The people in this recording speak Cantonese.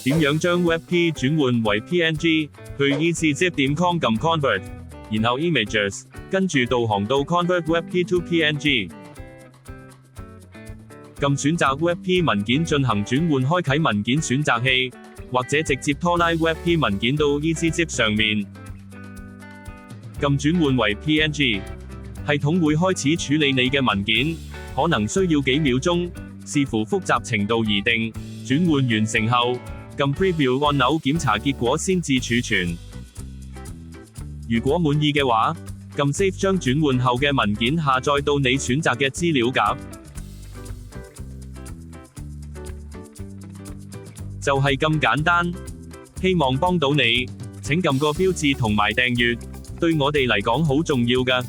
點樣將 WebP 轉換為 PNG？去 EasyZip.com 撳 Convert， 然後 Images， 跟住導航到 Convert WebP to PNG。撳選擇 WebP 文件進行轉換，開啟文件選擇器，或者直接拖拉 WebP 文件到 EasyZip 上面。撳轉換為 PNG， 系統會開始處理你嘅文件，可能需要幾秒鐘，視乎複雜程度而定。轉換完成後，撳 Preview 按鈕檢查結果先至儲存。如果滿意嘅話，撳 Save 將轉換後嘅文件下載到你選擇嘅資料夾。就係咁簡單，希望幫到你。請撳個標誌同埋訂閱，對我哋嚟講好重要㗎。